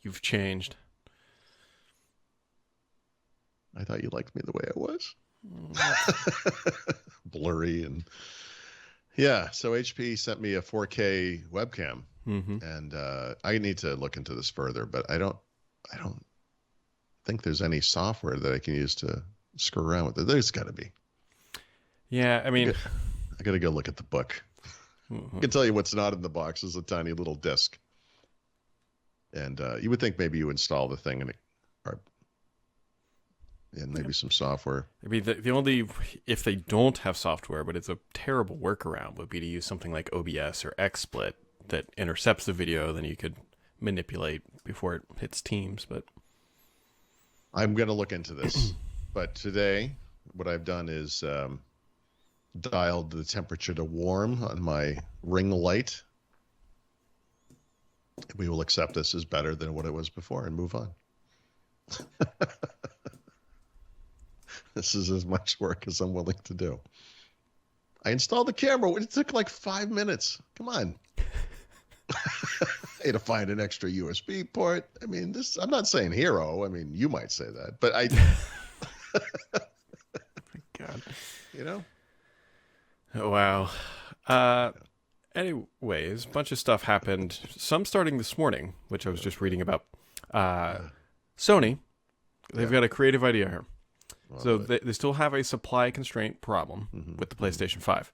You've changed. I thought you liked me the way I was. Mm. Blurry and yeah. So HP sent me a 4K webcam, Mm-hmm. and I need to look into this further. But I don't think there's any software that I can use to screw around with it. There's got to be. Yeah, I mean, I got to go look at the book. I mhm. can tell you what's not in the box is a tiny little disc, and you would think maybe you install the thing or and Yeah. maybe some software. I mean, the only if they don't have software, but it's a terrible workaround, would be to use something like OBS or XSplit that intercepts the video. Then you could manipulate before it hits Teams. But I'm going to look into this, but today what I've done is dialed the temperature to warm on my ring light. We will accept this as better than what it was before and move on. This is as much work as I'm willing to do. I installed the camera. It took like 5 minutes. Come on. I had to find an extra USB port. I mean, this. I'm not saying hero. I mean, you might say that, but I, God, you know, oh, wow. Uh, Anyways, a bunch of stuff happened. Some starting this morning, which I was just reading about. Uh, Sony, they've yeah. got a creative idea here. Well, So they still have a supply constraint problem with the PlayStation 5.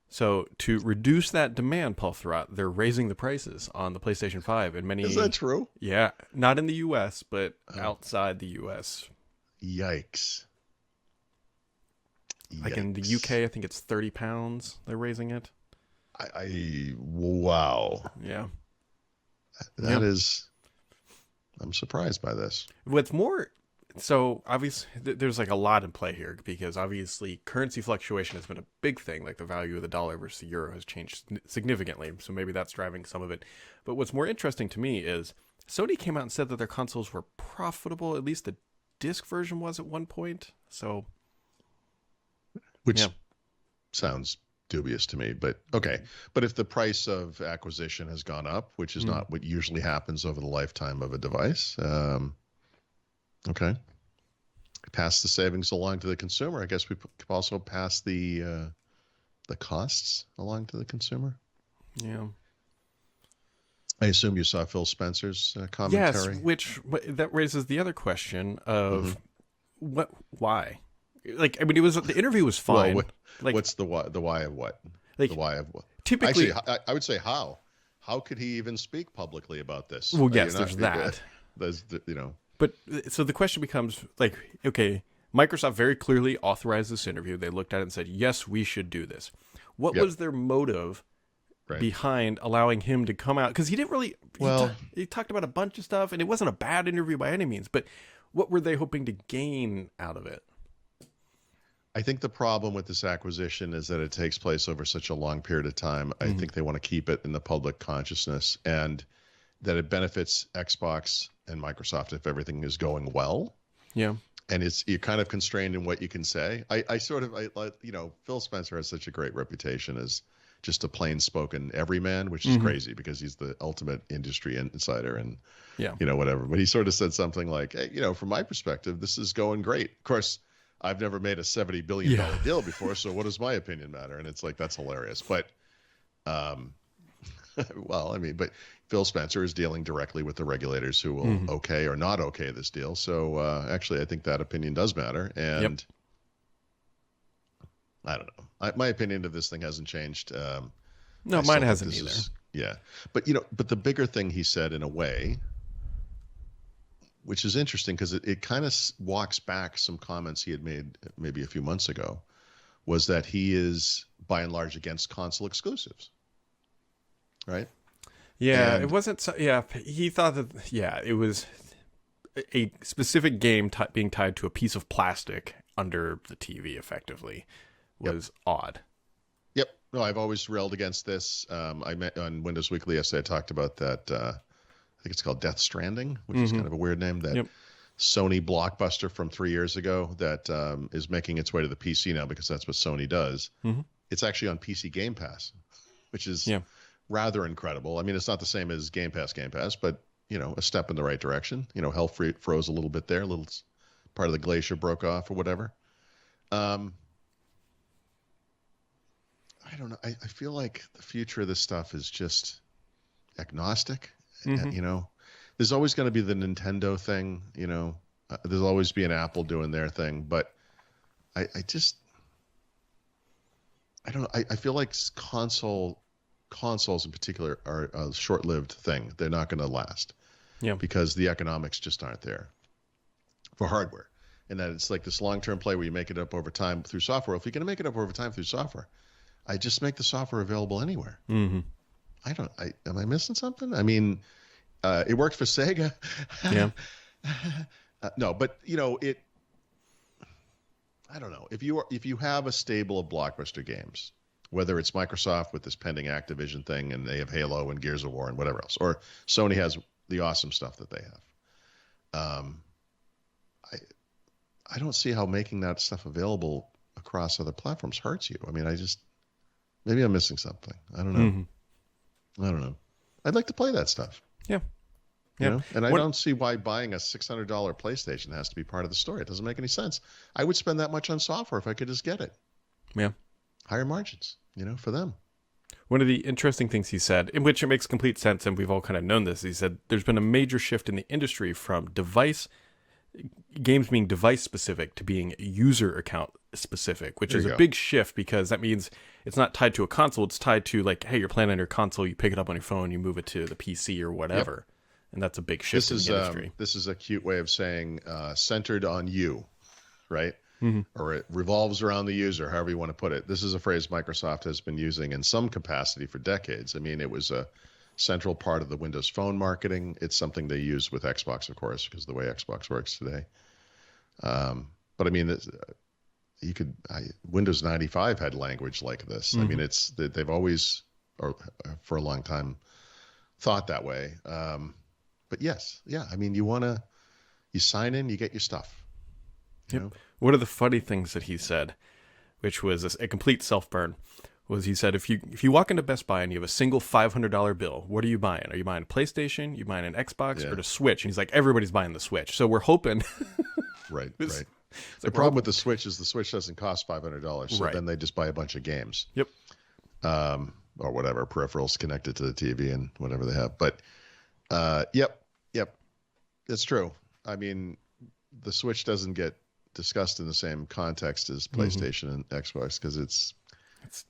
So to reduce that demand, Paul Thurrott, they're raising the prices on the PlayStation 5 in many... is that true? Yeah, not in the U.S., but Oh. outside the U.S. Yikes. Like in the U.K., I think it's £30 they're raising it. Wow. Yeah. That is, I'm surprised by this. What's more... So obviously, there's like a lot in play here because obviously currency fluctuation has been a big thing. Like the value of the dollar versus the euro has changed significantly. So maybe that's driving some of it. But what's more interesting to me is Sony came out and said that their consoles were profitable. At least the disc version was at one point. So, Which yeah. sounds dubious to me, but okay. But if the price of acquisition has gone up, which is not what usually happens over the lifetime of a device, okay. Pass the savings along to the consumer. I guess we could also pass the costs along to the consumer. Yeah. I assume you saw Phil Spencer's Yes, commentary. which that raises the other question of why? Like, I mean, the interview was fine. Well, like, what's the why? The why of what? like The why of what? typically, Actually, I would say how. How could he even speak publicly about this? well, You're yes, not- there's that. There's, you know, But so the question becomes like, okay, Microsoft very clearly authorized this interview. They looked at it and said, yes, we should do this. What Yep. was their motive right. behind allowing him to come out? Because he didn't really, Well- he talked about a bunch of stuff and it wasn't a bad interview by any means, but what were they hoping to gain out of it? I think the problem with this acquisition is that it takes place over such a long period of time. I think they want to keep it in the public consciousness and that it benefits Xbox and Microsoft if everything is going well. Yeah. And you're kind of constrained in what you can say. Phil Spencer has such a great reputation as just a plain spoken everyman, which is crazy because he's the ultimate industry insider and, Yeah. whatever. But he sort of said something like, hey, from my perspective, this is going great. Of course, I've never made a $70 billion deal before, so what does my opinion matter? And it's like, that's hilarious. But, well, I mean, but Phil Spencer is dealing directly with the regulators who will okay or not okay this deal. So actually, I think that opinion does matter. And I don't know. My opinion of this thing hasn't changed. No, I still mine think hasn't this either. Yeah. But the bigger thing he said in a way, which is interesting because it kind of walks back some comments he had made maybe a few months ago, was that he is by and large against console exclusives. Right? Yeah, And- it wasn't. Yeah, he thought that. Yeah, it was a specific game being tied to a piece of plastic under the TV. Effectively, was odd. Yep. No, I've always railed against this. I met on Windows Weekly yesterday. I talked about that. I think it's called Death Stranding, which is kind of a weird name. That Sony blockbuster from 3 years ago that is making its way to the PC now because that's what Sony does. It's actually on PC Game Pass, which is rather incredible. I mean, it's not the same as Game Pass, but a step in the right direction. Health froze a little bit there, a little part of the glacier broke off or whatever. I don't know. I feel like the future of this stuff is just agnostic. There's always going to be the Nintendo thing. There's always be an Apple doing their thing, but I don't know. I feel like consoles in particular are a short-lived thing. They're not going to last. Yeah. Because the economics just aren't there for hardware. And that it's like this long-term play where you make it up over time through software. If you're going to make it up over time through software, I just make the software available anywhere. Mm-hmm. Am I missing something? I mean, it worked for Sega. Yeah. No, but I don't know. If you have a stable of blockbuster games, whether it's Microsoft with this pending Activision thing and they have Halo and Gears of War and whatever else, or Sony has the awesome stuff that they have. I don't see how making that stuff available across other platforms hurts you. I mean, maybe I'm missing something. I don't know. Mm-hmm. I don't know. I'd like to play that stuff. Yeah. And I don't see why buying a $600 PlayStation has to be part of the story. It doesn't make any sense. I would spend that much on software if I could just get it. Yeah. Higher margins, for them. One of the interesting things he said, in which it makes complete sense, and we've all kind of known this, he said there's been a major shift in the industry from games being device specific to being user account specific, which is a big shift because that means it's not tied to a console. It's tied to like, hey, you're playing on your console, you pick it up on your phone, you move it to the PC or whatever. Yep. And that's a big shift in the industry. This is a cute way of saying centered on you, right? Mm-hmm. Or it revolves around the user, however you want to put it. This is a phrase Microsoft has been using in some capacity for decades. I mean, it was a central part of the Windows Phone marketing. It's something they use with Xbox, of course, because of the way Xbox works today. But I mean, Windows 95 had language like this. Mm-hmm. I mean, they've always, or for a long time, thought that way. But yes, yeah. I mean, you sign in, you get your stuff. Yep. One of the funny things that he said, which was a complete self-burn, was he said, if you walk into Best Buy and you have a single $500 bill, what are you buying? Are you buying a PlayStation? You buying an Xbox or the Switch? And he's like, everybody's buying the Switch. So we're hoping. Right. The problem with the Switch is the Switch doesn't cost $500. So then they just buy a bunch of games. Yep. Or whatever, peripherals connected to the TV and whatever they have. But yep. That's true. I mean, the Switch doesn't get discussed in the same context as PlayStation and Xbox because it's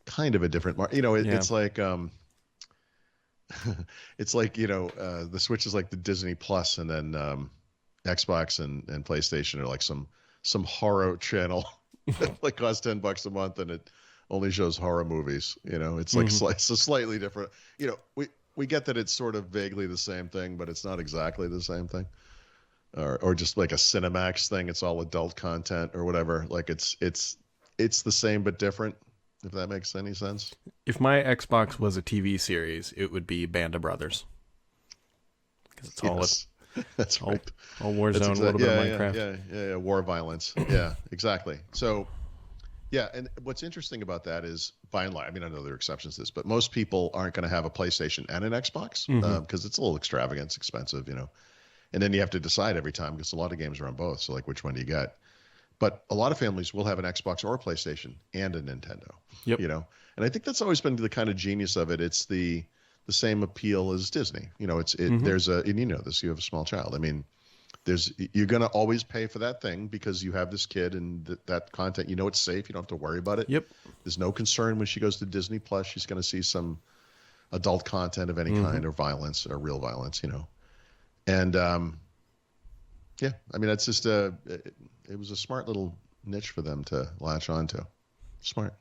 kind of a different it's like the Switch is like the Disney Plus, and then Xbox and PlayStation are like some horror channel that like costs $10 a month and it only shows horror movies. It's like it's a slightly different. We get that it's sort of vaguely the same thing, but it's not exactly the same thing. Or just like a Cinemax thing, it's all adult content or whatever. Like it's the same but different, if that makes any sense. If my Xbox was a TV series, it would be Band of Brothers. Because it's all that's right. All Warzone, a little bit of Minecraft. Yeah, war violence. Yeah, exactly. So, yeah, and what's interesting about that is, by and large, I mean, I know there are exceptions to this, but most people aren't going to have a PlayStation and an Xbox because it's a little extravagant, it's expensive, And then you have to decide every time because a lot of games are on both. So, like, which one do you get? But a lot of families will have an Xbox or a PlayStation and a Nintendo. Yep. And I think that's always been the kind of genius of it. It's the same appeal as Disney. There's and you know this, you have a small child. I mean, you're going to always pay for that thing because you have this kid and that content, it's safe. You don't have to worry about it. Yep. There's no concern when she goes to Disney Plus, she's going to see some adult content of any kind or violence or real violence, And yeah, I mean, that's just it was a smart little niche for them to latch onto. Smart.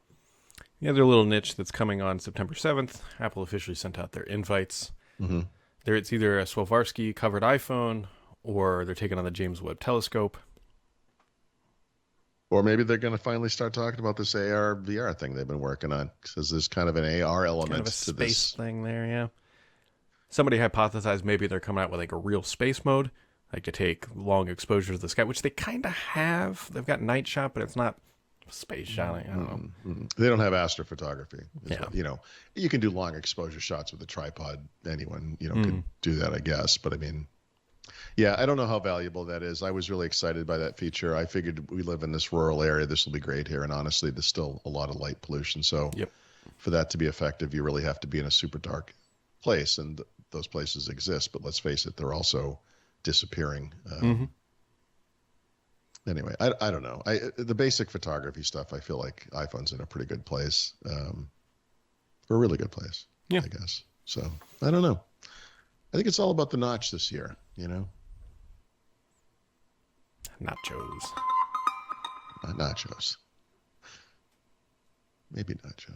The other little niche that's coming on September 7th, Apple officially sent out their invites. Mm-hmm. It's either a Swarovski covered iPhone or they're taking on the James Webb Telescope. Or maybe they're going to finally start talking about this AR VR thing they've been working on, because there's kind of an AR element kind of a to space this thing there. Yeah. Somebody hypothesized maybe they're coming out with like a real space mode, like to take long exposure to the sky, which they kind of have. They've got Night Shot, but it's not space shot. I don't know. They don't have astrophotography. Yeah. You know, you can do long exposure shots with a tripod. Anyone, you know, could do that, I guess. But I mean, yeah, I don't know how valuable that is. I was really excited by that feature. I figured we live in this rural area. This will be great here. And honestly, there's still a lot of light pollution. So Yep. for that to be effective, you really have to be in a super dark place. And those places exist. But let's face it, they're also disappearing. Anyway, I don't know. The basic photography stuff, I feel like iPhone's in a pretty good place. A really good place, Yeah. I guess. So I don't know. I think it's all about the notch this year, you know? Nachos. Not nachos. Maybe nachos.